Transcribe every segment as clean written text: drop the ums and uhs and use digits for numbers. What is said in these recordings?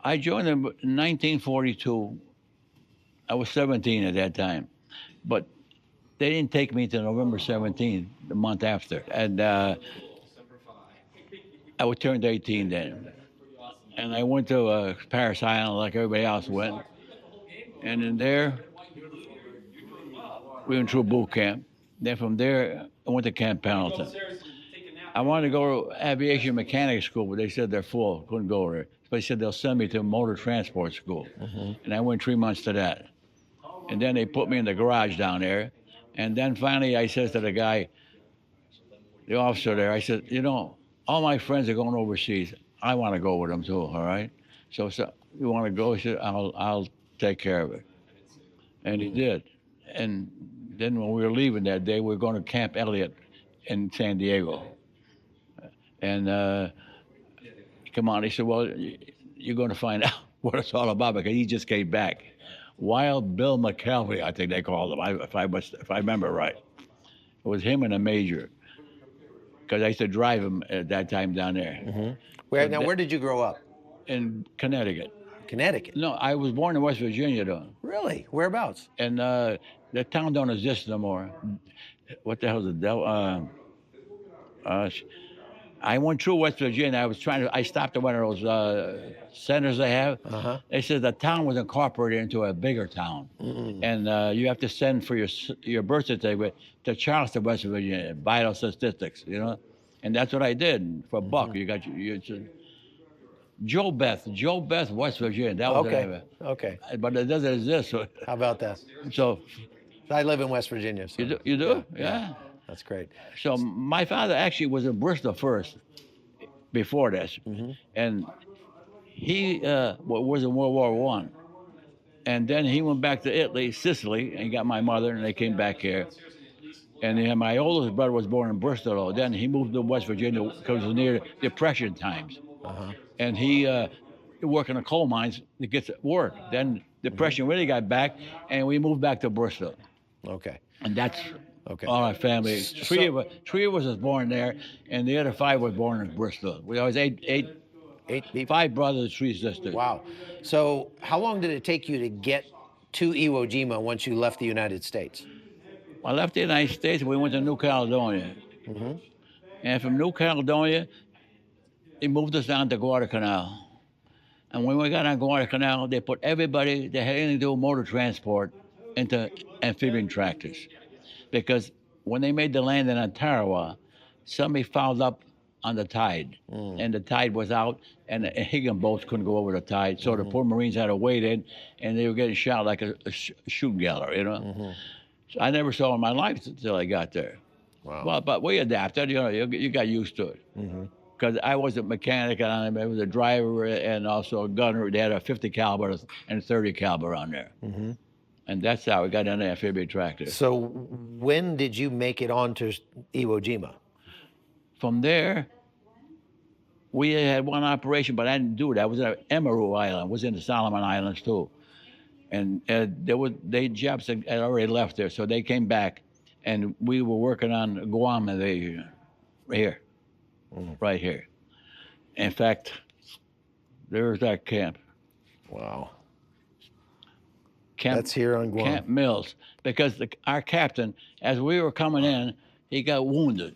I joined them in 1942. I was 17 at that time, but they didn't take me to November 17th, the month after, and I was turned 18 then, and I went to Paris Island like everybody else went, and in there we went through boot camp. Then from there I went to Camp Pendleton. I wanted to go to Aviation Mechanic School, but they said they're full, couldn't go there. But they said they'll send me to motor transport school, and I went 3 months to that. And then they put me in the garage down there. And then finally I says to the guy, the officer there, I said, you know, all my friends are going overseas. I want to go with them too, all right? So you want to go? He said, I'll take care of it. And he did. And then when we were leaving that day, we were going to Camp Elliott in San Diego. And come on, he said, well, you're going to find out what it's all about because he just came back. Wild Bill McKelvey, I think they called him, if I remember right. It was him and a major, because I used to drive him at that time down there. Where did you grow up? In Connecticut. Connecticut. No, I was born in West Virginia, though. Really? Whereabouts? And the town don't exist no more. What the hell is it? I went through West Virginia. I stopped at one of those centers they have. They said the town was incorporated into a bigger town. And you have to send for your birth certificate to Charleston, West Virginia, vital statistics, you know? And that's what I did for a buck. You got Joe Beth, West Virginia. That was the name of it. Okay. But it doesn't exist. So, How about that? so I live in West Virginia. So. you do? Yeah. That's great. So my father actually was in Bristol first, before this, and he was in World War One, and then he went back to Italy, Sicily, and got my mother, and they came back here. And then my oldest brother was born in Bristol, though. Then he moved to West Virginia because it was near Depression times, and he worked in the coal mines to get work. Then Depression really got back, and we moved back to Bristol. Okay. And that's. Okay. All my family. Three of us was born there, and the other 5 was born in Bristol. We always eight people. 5 brothers, 3 sisters. Wow. So how long did it take you to get to Iwo Jima once you left the United States? I left the United States. We went to New Caledonia, and from New Caledonia, they moved us down to Guadalcanal. And when we got on Guadalcanal, they put everybody that had anything to do with motor transport into amphibian tractors. Because when they made the landing on Tarawa, somebody fouled up on the tide, and the tide was out, and the Higgin boats couldn't go over the tide, so the poor Marines had to wade in, and they were getting shot like a shooting gallery, you know. So I never saw it in my life until I got there. Wow. Well, but we adapted, you know, you got used to it. Because I was a mechanic, and I was a driver, and also a gunner. They had a 50 caliber and 30 caliber on there. And that's how we got into amphibian tractors. So when did you make it on to Iwo Jima? From there, we had one operation, but I didn't do it. I was at Emaru Island, was in the Solomon Islands too. And they Japs had already left there, so they came back, and we were working on Guam invasion, right here. In fact, there's that camp. Wow. That's here on Guam. Camp Mills, because our captain, as we were coming in, he got wounded,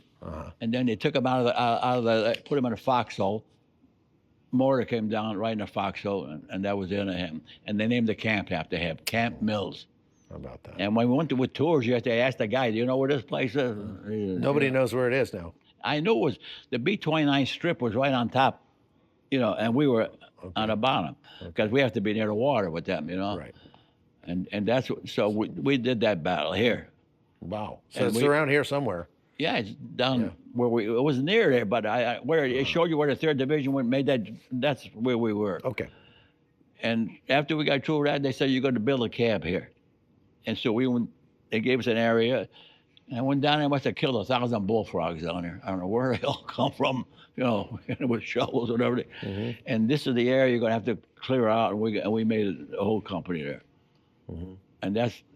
and then they took him out of the put him in a foxhole. Mortar came down right in the foxhole, and that was the end of him. And they named the camp after him, Camp Mills. How about that? And when we went with tours, you have to ask the guy, "Do you know where this place is?" Nobody knows where it is now. I knew it was the B-29 strip was right on top, you know, and we were on the bottom because we have to be near the water with them, you know. Right. And that's what, so we did that battle here. Wow. So it's around here somewhere. Yeah, it's down where it was near there, but where it showed you where the 3rd Division went, that's where we were. Okay. And after we got through that, they said, you're going to build a camp here. And so they gave us an area, and I went down there, must have killed 1,000 bullfrogs down there. I don't know where they all come from, you know, with shovels or whatever. And this is the area you're going to have to clear out, and we made a whole company there. And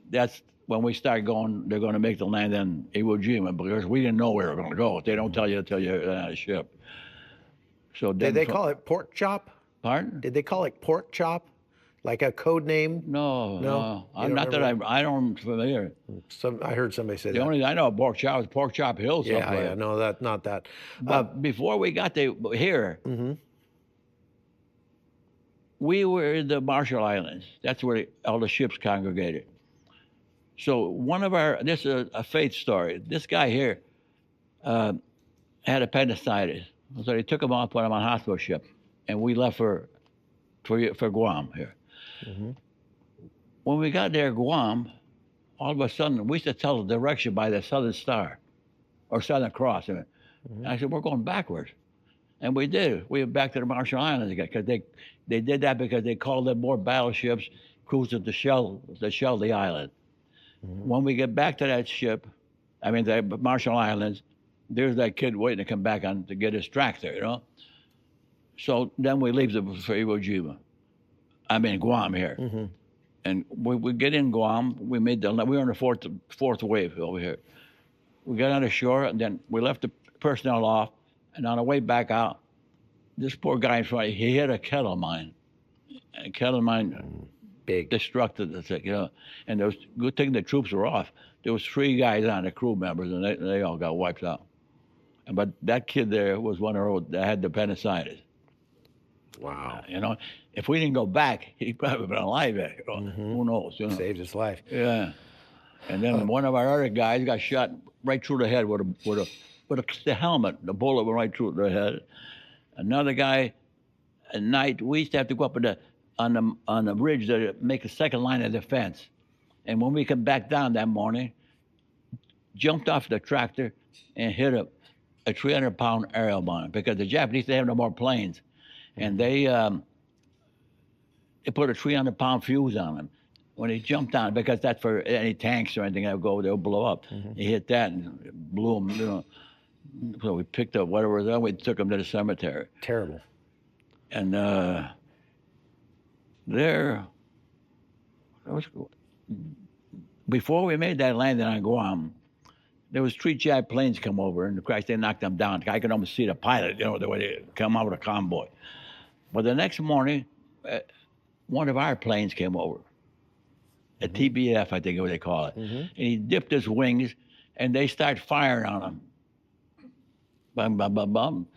that's when we start going, they're going to make the land in Iwo Jima, because we didn't know where we were going to go. They don't tell you until you're on a ship. So Did they call it pork chop? Pardon? Did they call it pork chop? Like a code name? No, No? no. You I'm don't not that remember? I don't familiar. I heard somebody say The that. only I know of Pork Chop is Pork Chop Hill Yeah, someplace. yeah, no, that not that. But before we got to here, we were in the Marshall Islands. That's where all the ships congregated. So this is a faith story. This guy here had appendicitis. So they took him off, put him on a hospital ship, and we left for Guam here. When we got there, Guam, all of a sudden, we used to tell the direction by the Southern Star or Southern Cross. And I said, we're going backwards. And we did. We went back to the Marshall Islands again because they did that because they called in more battleships cruising to shell the island. When we get back to that ship, the Marshall Islands, there's that kid waiting to come back on to get his tractor, you know? So then we leave for Iwo Jima. Guam here. And we get in Guam. We were on the fourth wave over here. We got on the shore, and then we left the personnel off. And on the way back out, this poor guy in front, he hit a kettle mine. And a kettle mine Big. destructed the thing, you know. And there was good thing the troops were off. There was 3 guys on the crew members, and they all got wiped out. But that kid there was one of those that had the appendicitis. Wow. You know, if we didn't go back, he'd probably been alive yet. You know? Who knows? You know? Saved his life. Yeah. And then one of our other guys got shot right through the head with the helmet. The bullet went right through the head. Another guy, at night, we used to have to go up on the ridge to make a second line of defense. And when we come back down that morning, jumped off the tractor and hit a 300-pound aerial bomb because the Japanese, they have no more planes. And they put a 300-pound fuse on him when he jumped on, because that's for any tanks or anything that would go, they'll blow up. He hit that and it blew him, you know. So we picked up whatever was there, we took him to the cemetery. Terrible. And before we made that landing on Guam, there was 3 Jap planes come over, and they knocked them down. I could almost see the pilot, you know, the way they come out with a convoy. But the next morning, one of our planes came over, a TBF, I think is what they call it. And he dipped his wings, and they started firing on him. Bum, bum, bum, bum.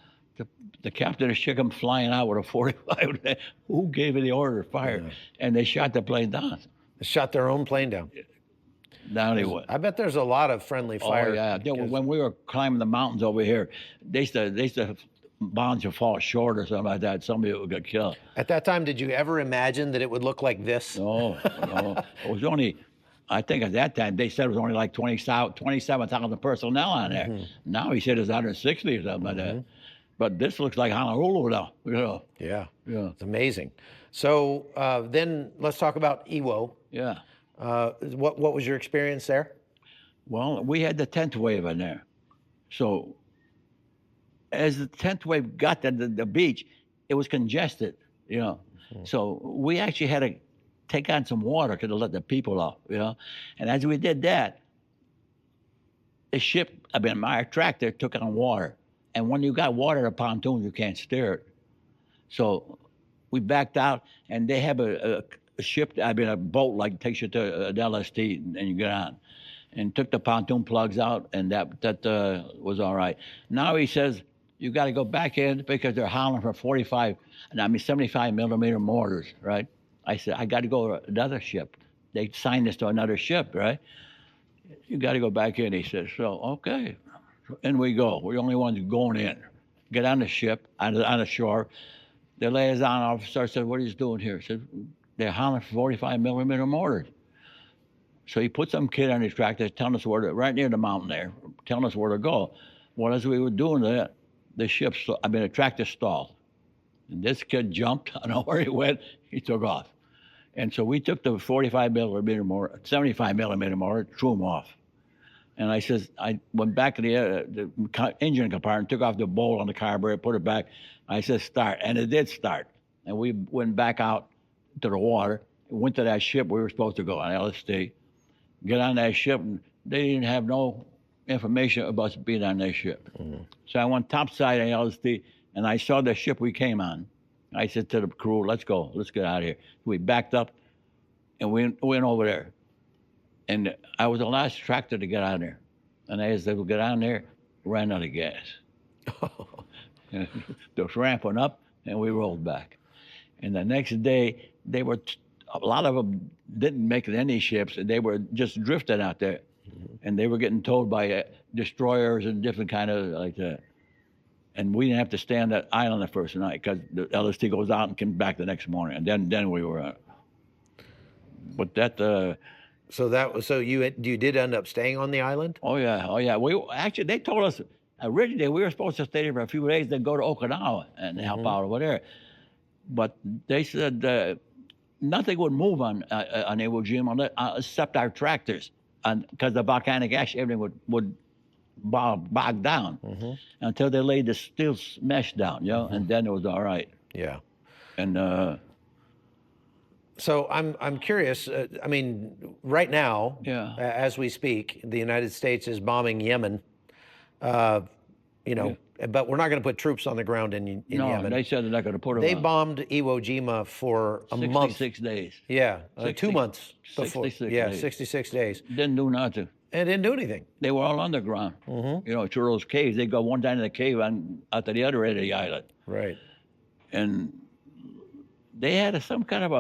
The captain shook him flying out with a 45. Who gave you the order to fire? Yeah. And they shot the plane down. They shot their own plane down. Down he went. I bet there's a lot of friendly fire. Oh, yeah. When we were climbing the mountains over here, they used to bombs would fall short or something like that. Somebody would get killed. At that time, did you ever imagine that it would look like this? No. It was only, I think at that time, they said it was only like 27,000 personnel on there. Now he said it's 160 or something like that. But this looks like Honolulu now, you know. Yeah. It's amazing. So then let's talk about Iwo. Yeah. What was your experience there? Well, we had the 10th wave in there. So as the 10th wave got to the beach, it was congested, you know. So we actually had to take on some water to let the people off, you know. And as we did that, my tractor took on water. And when you got water in a pontoon, you can't steer it. So we backed out, and they have a boat like takes you to an LST, and you get on. And took the pontoon plugs out, and that was all right. Now he says, you got to go back in because they're howling for 75 millimeter mortars, right? I said, I got to go to another ship. They signed this to another ship, right? You got to go back in. He says, so, okay. In we go. We're the only ones going in. Get on the ship, on the shore. The liaison officer said, what are you doing here? He said, they're howling for 45 millimeter mortars. So he put some kid on his tractor telling us right near the mountain there, telling us where to go. Well, as we were doing that, the tractor stalled. And this kid jumped. I don't know where he went. He took off. And so we took the 75 millimeter mortar, 75 millimeter mortar, threw him off. And I went back to the engine compartment, took off the bolt on the carburetor, put it back. I said, start. And it did start. And we went back out to the water, went to that ship we were supposed to go on, LST. Get on that ship, and they didn't have no information about us being on that ship. So I went topside on LST, and I saw the ship we came on. I said to the crew, let's go. Let's get out of here. We backed up and we went over there. And I was the last tractor to get out there. And as they would get on there, ran out of gas. The ramp went up and we rolled back. And the next day, a lot of them didn't make any ships, and they were just drifting out there. And they were getting towed by destroyers and different kind of like that. And we didn't have to stay on that island the first night because the LST goes out and comes back the next morning. And then we were but that... So you did end up staying on the island? Oh yeah. We actually, they told us originally we were supposed to stay there for a few days, then go to Okinawa and help out over there. But they said nothing would move on Iwo Jima except our tractors, and because the volcanic ash, everything would bog down until they laid the steel mesh down, and then it was all right. Yeah. And so I'm curious. I mean, right now, as we speak, the United States is bombing Yemen. But we're not going to put troops on the ground in Yemen. No, they said they're not going to put them. They bombed Iwo Jima for a month. 66 days. Yeah, 2 months before. 66 days. 66 days. Didn't do nothing. And didn't do anything. They were all underground. Through those caves. They go one down in the cave and out to the other end of the island. Right. And they had some kind of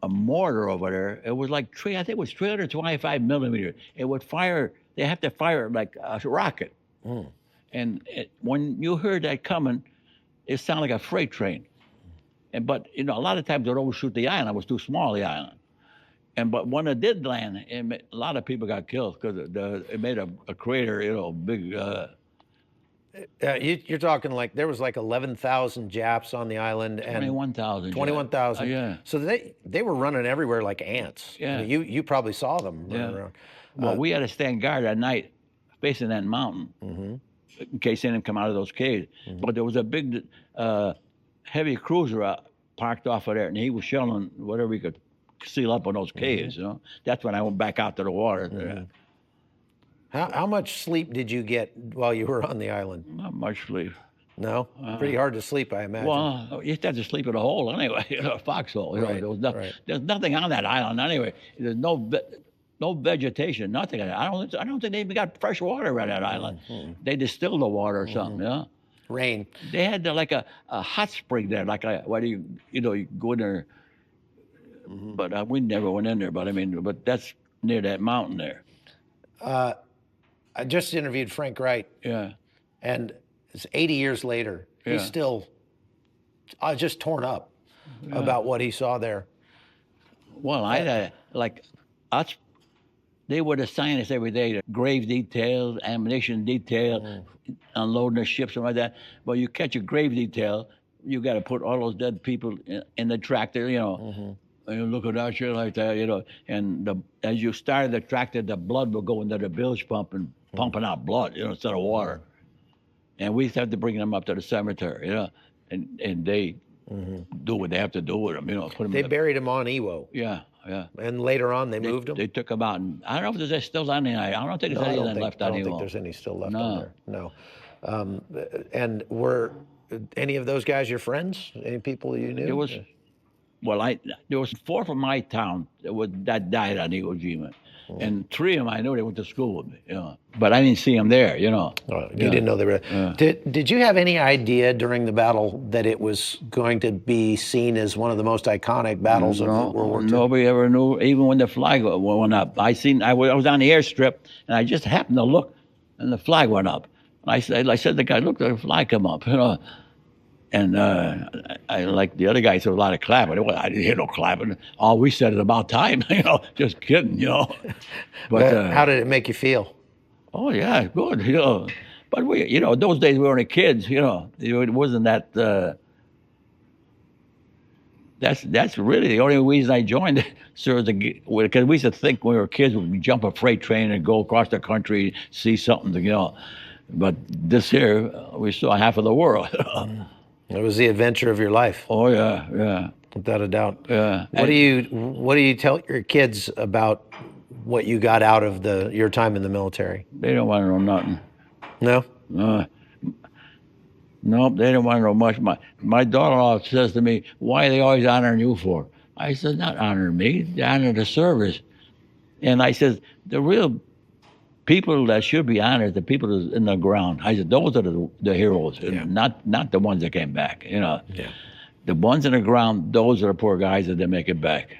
a mortar over there. It was like I think it was 325 millimeter. It would fire. They have to fire it like a rocket. And when you heard that coming, it sounded like a freight train. But a lot of times they'd overshoot the island. It was too small, the island. But when it did land, a lot of people got killed because it made a crater, big. You're talking like there was like 11,000 Japs on the island and 21,000. 21,000. Yeah. So they were running everywhere like ants. Yeah. I mean, you probably saw them running around. Well, we had to stand guard at night facing that mountain in case any of them come out of those caves. But there was a big heavy cruiser parked off of there, and he was shelling whatever he could seal up on those caves. That's when I went back out to the water. How much sleep did you get while you were on the island? Not much sleep. No? Pretty hard to sleep, I imagine. Well, you have to sleep in a hole anyway, a foxhole. There's nothing on that island anyway. There's no vegetation, nothing. I don't think they even got fresh water around that island. They distill the water or something. Rain. They had like a hot spring there, like you go in there. But we never went in there. But that's near that mountain there. I just interviewed Frank Wright. Yeah. And it's 80 years later. Yeah. He's still just torn up about what he saw there. Well, they would assign us every day to grave detail, ammunition detail, unloading the ships and like that. But you catch a grave detail, you got to put all those dead people in the tractor, and you look at that shit like that, and as you started the tractor, the blood will go into the bilge pump and pumping out blood, instead of water. And we have to bring them up to the cemetery, and they do what they have to do with them, put them. They buried them on Iwo. Yeah. And later on, they moved them? They took them out. And I don't know if there's still on there. I don't think there's anything left on Iwo. I don't think there's any still left on there. No. And were any of those guys your friends? Any people you knew? There was 4 from my town that died on Iwo Jima. And 3 of them I knew they went to school with me, But I didn't see them there, You didn't know they were there. Did you have any idea during the battle that it was going to be seen as one of the most iconic battles of World War II? Nobody ever knew, even when the flag went up. I was on the airstrip, and I just happened to look, and the flag went up. And I said to the guy, look, the flag come up, And I like the other guy said a lot of clapping. I didn't hear no clapping. All we said is about time, just kidding, But how did it make you feel? Oh yeah, good, But we, those days we were only kids, It wasn't that. That's really the only reason I joined, sir, because we used to think when we were kids we'd jump a freight train and go across the country, see something, But this here, we saw half of the world. It was the adventure of your life. Oh yeah. Without a doubt. Yeah. What do you tell your kids about what you got out of your time in the military? They don't want to know nothing. No? Nope, they didn't want to know much. My daughter-in-law says to me, "Why are they always honoring you for?" I said, "Not honoring me. They honor the service." And I said, "The real people that should be honored, the people that's in the ground." I said, "Those are the heroes, and not the ones that came back. You know, Yeah. the ones in the ground. Those are the poor guys that didn't make it back."